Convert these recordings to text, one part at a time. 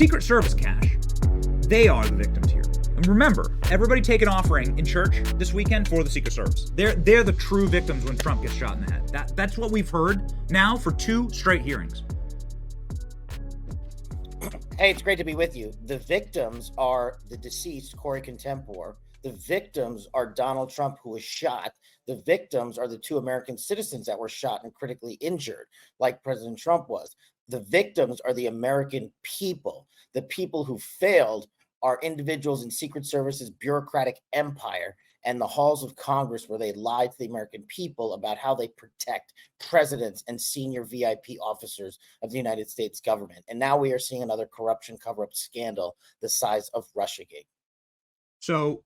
Secret Service, Cash, they are the victims here. And remember, everybody take an offering in church this weekend for the Secret Service. They're the true victims when Trump gets shot in the head. That's what we've heard now for 2 straight hearings. Hey, it's great to be with you. The victims are the deceased Corey Contempor. The victims are Donald Trump, who was shot. The victims are the 2 American citizens that were shot and critically injured, like President Trump was. The victims are the American people. The people who failed are individuals in Secret Service's bureaucratic empire and the halls of Congress, where they lied to the American people about how they protect presidents and senior VIP officers of the United States government. And now we are seeing another corruption cover-up scandal the size of Russiagate. So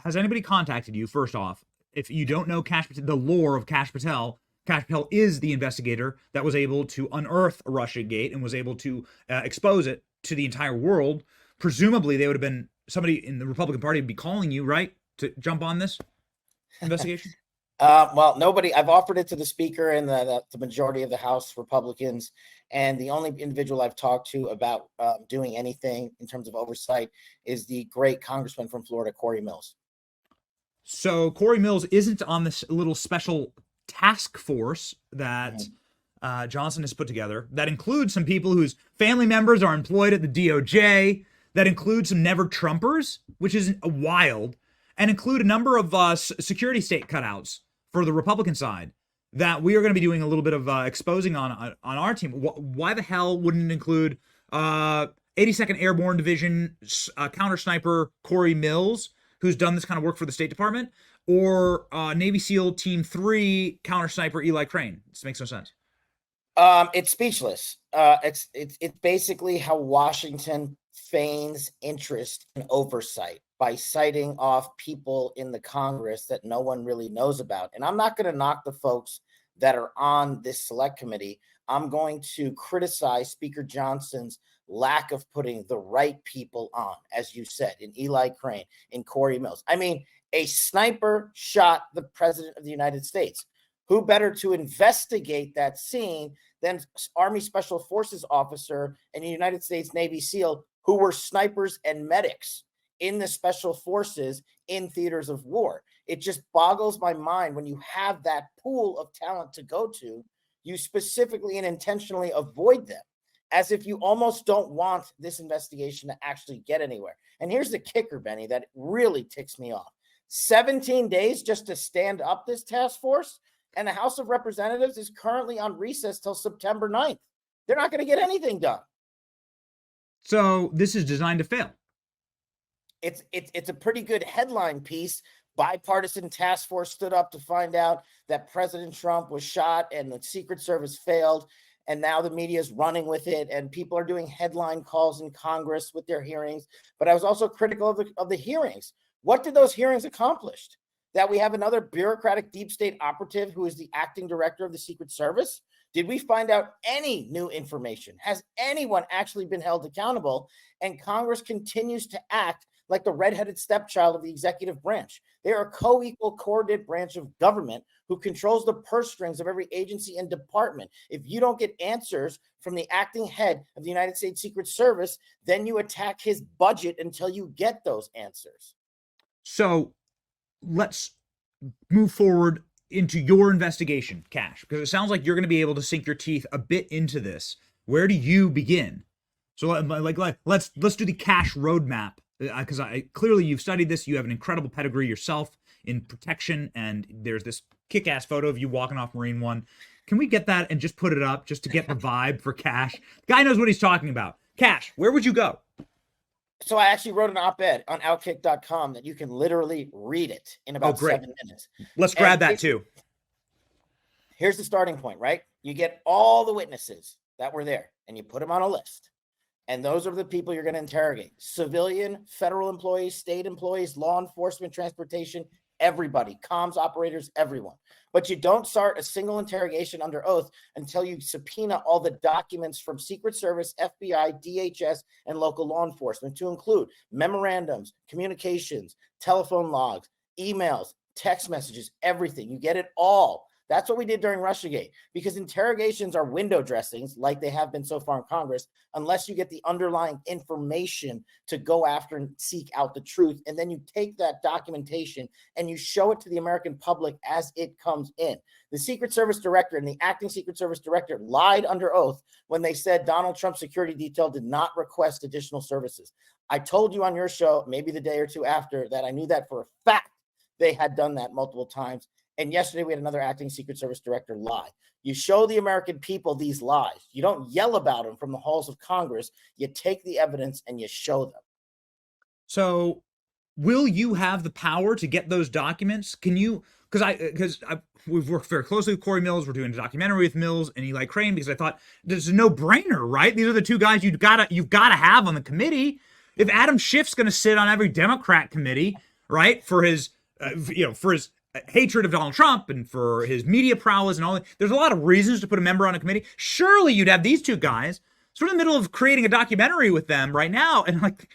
has anybody contacted you, first off? If you don't know the lore of Kash Patel is the investigator that was able to unearth Russiagate and was able to expose it to the entire world. Presumably, they would have been somebody in the Republican Party would be calling you, right, to jump on this investigation? Well, nobody. I've offered it to the speaker and the majority of the House Republicans, and the only individual I've talked to about doing anything in terms of oversight is the great congressman from Florida, Corey Mills. So Corey Mills isn't on this little special task force that Johnson has put together that includes some people whose family members are employed at the DOJ, that includes some never Trumpers, which is wild, and include a number of security state cutouts for the Republican side that we are going to be doing a little bit of exposing on our team. Why the hell wouldn't it include 82nd Airborne Division counter sniper Corey Mills, who's done this kind of work for the State Department, or Navy SEAL Team 3 counter sniper Eli Crane? This makes no sense. It's speechless. It's basically how Washington feigns interest and oversight by citing off people in the Congress that no one really knows about. And I'm not going to knock the folks that are on this select committee. I'm going to criticize Speaker Johnson's lack of putting the right people on, as you said, in Eli Crane, in Corey Mills. I mean, a sniper shot the president of the United States. Who better to investigate that scene than Army Special Forces officer and a United States Navy SEAL who were snipers and medics in the Special Forces in theaters of war? It just boggles my mind when you have that pool of talent to go to, you specifically and intentionally avoid them, as if you almost don't want this investigation to actually get anywhere. And here's the kicker, Benny, that really ticks me off. 17 days just to stand up this task force, and the House of Representatives is currently on recess till September 9th. They're not going to get anything done. So this is designed to fail. It's a pretty good headline piece. Bipartisan task force stood up to find out that President Trump was shot and the Secret Service failed. And now the media is running with it, and people are doing headline calls in Congress with their hearings. But I was also critical of the hearings. What did those hearings accomplish? That we have another bureaucratic deep state operative who is the acting director of the Secret Service? Did we find out any new information? Has anyone actually been held accountable? And Congress continues to act like the redheaded stepchild of the executive branch. They are a co-equal, coordinated branch of government who controls the purse strings of every agency and department. If you don't get answers from the acting head of the United States Secret Service, then you attack his budget until you get those answers. So let's move forward into your investigation, Cash, because it sounds like you're going to be able to sink your teeth a bit into this. Where do you begin? So let's do the Cash roadmap, because clearly you've studied this. You have an incredible pedigree yourself in protection, and there's this kick-ass photo of you walking off Marine One. Can we get that and just put it up just to get the vibe for Cash? The guy knows what he's talking about. Cash, where would you go? So I actually wrote an op-ed on Outkick.com that you can literally read it in about 7 minutes. Let's grab that too. Here's the starting point, right? You get all the witnesses that were there and you put them on a list. And those are the people you're going to interrogate. Civilian, federal employees, state employees, law enforcement, transportation, everybody, comms operators, everyone. But you don't start a single interrogation under oath until you subpoena all the documents from Secret Service, FBI, DHS, and local law enforcement, to include memorandums, communications, telephone logs, emails, text messages, everything. You get it all. That's what we did during Russiagate, because interrogations are window dressings, like they have been so far in Congress, unless you get the underlying information to go after and seek out the truth. And then you take that documentation and you show it to the American public as it comes in. The Secret Service director and the acting Secret Service director lied under oath when they said Donald Trump's security detail did not request additional services. I told you on your show, maybe the day or two after, that I knew that for a fact they had done that multiple times. And yesterday we had another acting Secret Service director lie. You show the American people these lies. You don't yell about them from the halls of Congress. You take the evidence and you show them. So will you have the power to get those documents? Can you, because we've worked very closely with Corey Mills. We're doing a documentary with Mills and Eli Crane, because I thought this is a no-brainer, right? These are the two guys you've got to have on the committee. If Adam Schiff's going to sit on every Democrat committee, right, for his for his hatred of Donald Trump and for his media prowess and all that, there's a lot of reasons to put a member on a committee. Surely you'd have these two guys sort of in the middle of creating a documentary with them right now, and like,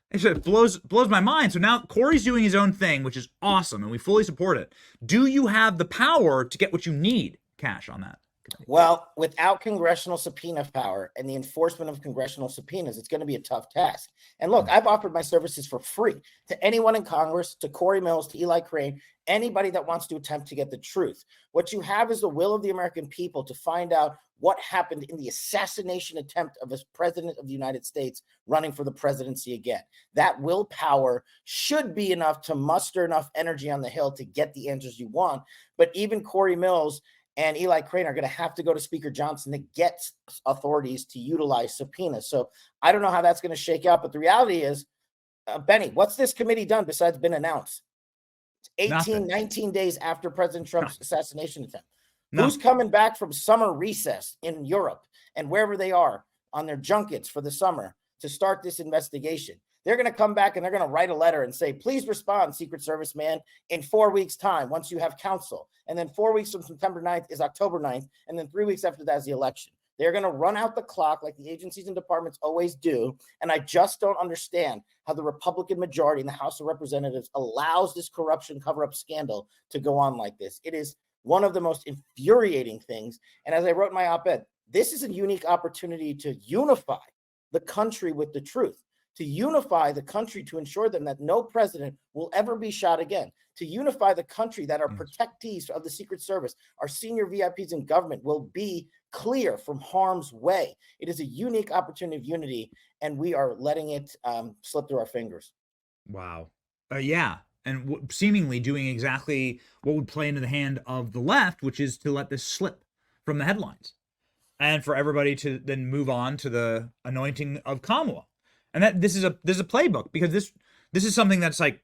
it blows my mind. So now Corey's doing his own thing, which is awesome, and we fully support it. Do you have the power to get what you need, Kash, on that? Well, without congressional subpoena power and the enforcement of congressional subpoenas, it's going to be a tough task. And look, I've offered my services for free to anyone in Congress, to Corey Mills, to Eli Crane, anybody that wants to attempt to get the truth. What you have is the will of the American people to find out what happened in the assassination attempt of a president of the United States running for the presidency again. That willpower should be enough to muster enough energy on the Hill to get the answers you want. But even Corey Mills and Eli Crane are going to have to go to Speaker Johnson to get authorities to utilize subpoenas. So I don't know how that's going to shake out. But the reality is, Benny, what's this committee done besides been announced? It's 18, 19 days after President Trump's assassination attempt. Who's coming back from summer recess in Europe and wherever they are on their junkets for the summer to start this investigation? They're going to come back and they're going to write a letter and say, please respond, Secret Service man, in 4 weeks' time once you have counsel. And then 4 weeks from September 9th is October 9th. And then 3 weeks after that is the election. They're going to run out the clock like the agencies and departments always do. And I just don't understand how the Republican majority in the House of Representatives allows this corruption cover-up scandal to go on like this. It is one of the most infuriating things. And as I wrote in my op-ed, this is a unique opportunity to unify the country with the truth, to unify the country to ensure them that no president will ever be shot again, to unify the country that our protectees of the Secret Service, our senior VIPs in government, will be clear from harm's way. It is a unique opportunity of unity, and we are letting it slip through our fingers. Wow. Yeah. And seemingly doing exactly what would play into the hand of the left, which is to let this slip from the headlines and for everybody to then move on to the anointing of Kamala. And that this is a playbook, because this is something that's like,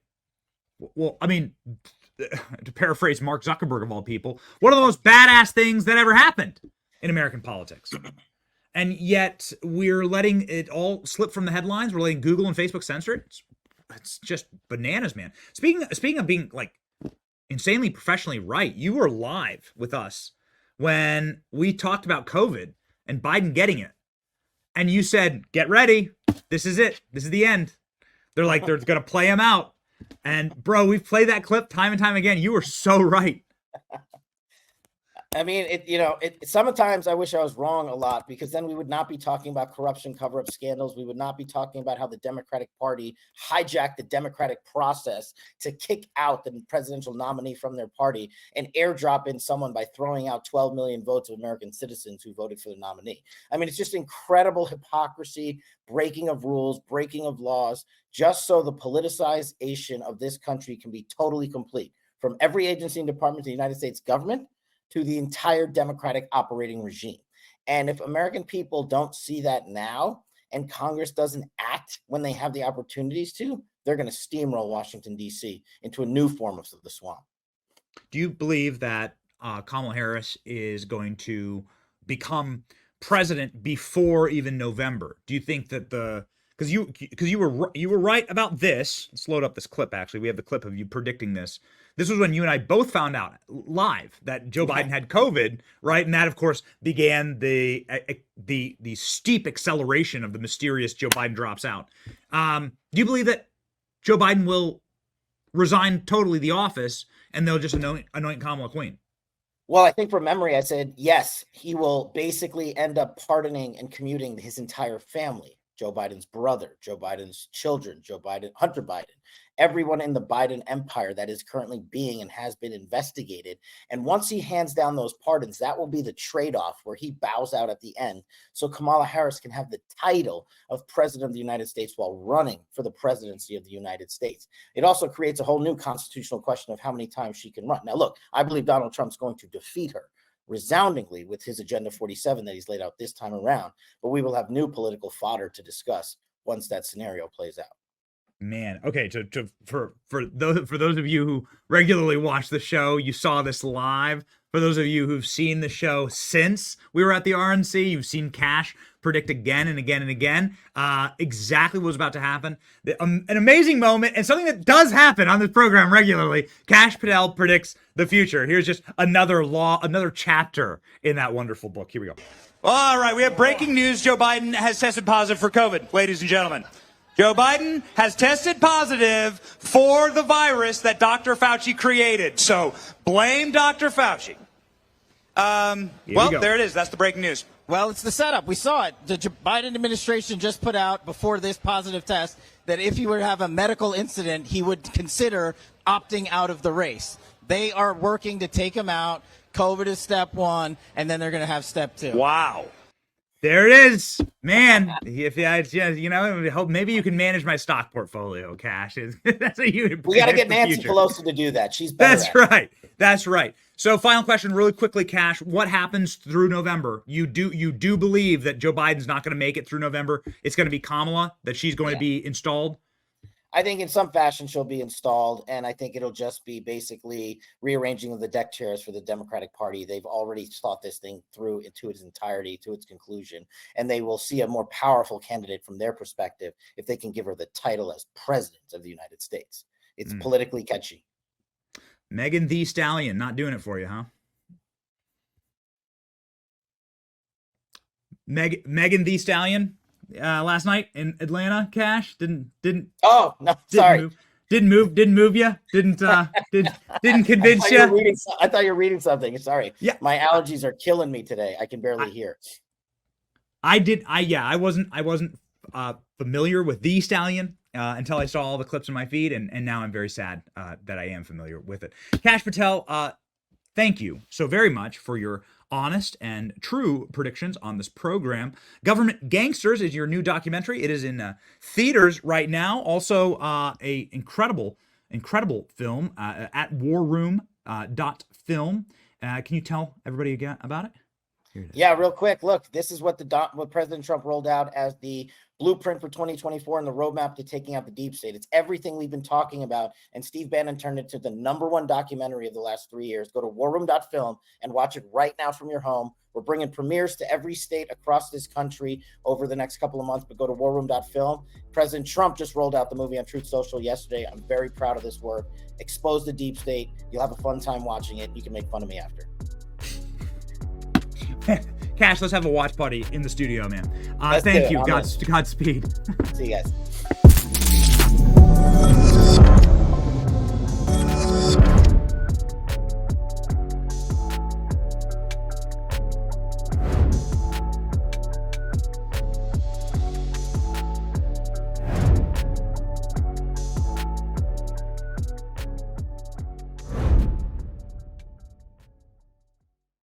well, I mean, to paraphrase Mark Zuckerberg of all people, one of the most badass things that ever happened in American politics. And yet we're letting it all slip from the headlines. We're letting Google and Facebook censor it. It's just bananas, man. Speaking of being like insanely professionally right, you were live with us when we talked about COVID and Biden getting it. And you said, get ready. This is it. This is the end. They're going to play him out. And bro, we've played that clip time and time again. You were so right. I mean, sometimes I wish I was wrong a lot, because then we would not be talking about corruption cover-up scandals. We would not be talking about how the Democratic Party hijacked the democratic process to kick out the presidential nominee from their party and airdrop in someone by throwing out 12 million votes of American citizens who voted for the nominee. I mean, it's just incredible hypocrisy, breaking of rules, breaking of laws, just so the politicization of this country can be totally complete, from every agency and department of the United States government to the entire democratic operating regime. And if American people don't see that now, and Congress doesn't act when they have the opportunities to, they're going to steamroll Washington, D.C. into a new form of the swamp. Do you believe that Kamala Harris is going to become president before even November? Do you think that because you were right about this? Let's load up this clip. Actually, we have the clip of you predicting this. This was when you and I both found out live that Joe Biden had COVID, right? And that, of course, began the steep acceleration of the mysterious Joe Biden drops out. Do you believe that Joe Biden will resign totally the office and they'll just anoint Kamala queen? Well, I think from memory, I said, yes, he will basically end up pardoning and commuting his entire family. Joe Biden's brother, Joe Biden's children, Joe Biden, Hunter Biden, everyone in the Biden empire that is currently being and has been investigated. And once he hands down those pardons, that will be the trade-off where he bows out at the end. So Kamala Harris can have the title of president of the United States while running for the presidency of the United States. It also creates a whole new constitutional question of how many times she can run. Now, look, I believe Donald Trump's going to defeat her resoundingly with his Agenda 47 that he's laid out this time around, but we will have new political fodder to discuss once that scenario plays out. Man, okay, for those of you who regularly watch the show, you saw this live. For those of you who've seen the show since we were at the RNC, you've seen Kash predict again and again and again exactly what was about to happen. An amazing moment, and something that does happen on this program regularly. Kash Patel predicts the future. Here's just another chapter in that wonderful book. Here we go. All right, we have breaking news. Joe Biden has tested positive for COVID, ladies and gentlemen. Joe Biden has tested positive for the virus that Dr. Fauci created. So blame Dr. Fauci. Well, there it is. That's the breaking news. Well, it's the setup. We saw it. The Biden administration just put out before this positive test that if he were to have a medical incident, he would consider opting out of the race. They are working to take him out. COVID is step one, and then they're going to have step two. Wow. There it is, man. If you know, hope maybe you can manage my stock portfolio, Kash. That's a huge. We got to get Nancy Pelosi to do that. She's better. That's right. That's right. So, final question, really quickly, Kash. What happens through November? You do believe that Joe Biden's not going to make it through November? It's going to be Kamala, that she's going to be installed. I think in some fashion she'll be installed, and I think it'll just be basically rearranging of the deck chairs for the Democratic Party. They've already thought this thing through into its entirety, to its conclusion, and they will see a more powerful candidate from their perspective if they can give her the title as president of the United States. It's politically catchy. Megan Thee Stallion, not doing it for you, huh? Megan Thee Stallion. Last night in Atlanta, Kash didn't. Oh no, sorry. Didn't move you. Didn't convince you. I thought you were reading something. Sorry. Yeah. My allergies are killing me today. I can barely hear. I wasn't familiar with the Stallion until I saw all the clips in my feed, and now I'm very sad that I am familiar with it. Kash Patel, thank you so very much for your honest and true predictions on this program. Government Gangsters is your new documentary. It is in theaters right now. Also, a incredible film at warroom.film. Can you tell everybody again about it? Yeah, real quick. Look, this is what what President Trump rolled out as the blueprint for 2024 and the roadmap to taking out the deep state. It's everything we've been talking about, and Steve Bannon turned it to the #1 documentary of the last 3 years. Go to warroom.film and watch it right now from your home. We're bringing premieres to every state across this country over the next couple of months, but go to warroom.film. President Trump just rolled out the movie on Truth Social yesterday. I'm very proud of this work. Expose the deep state. You'll have a fun time watching it. You can make fun of me after. Kash, let's have a watch party in the studio, man. Let's thank do it. you. Godspeed. See you guys.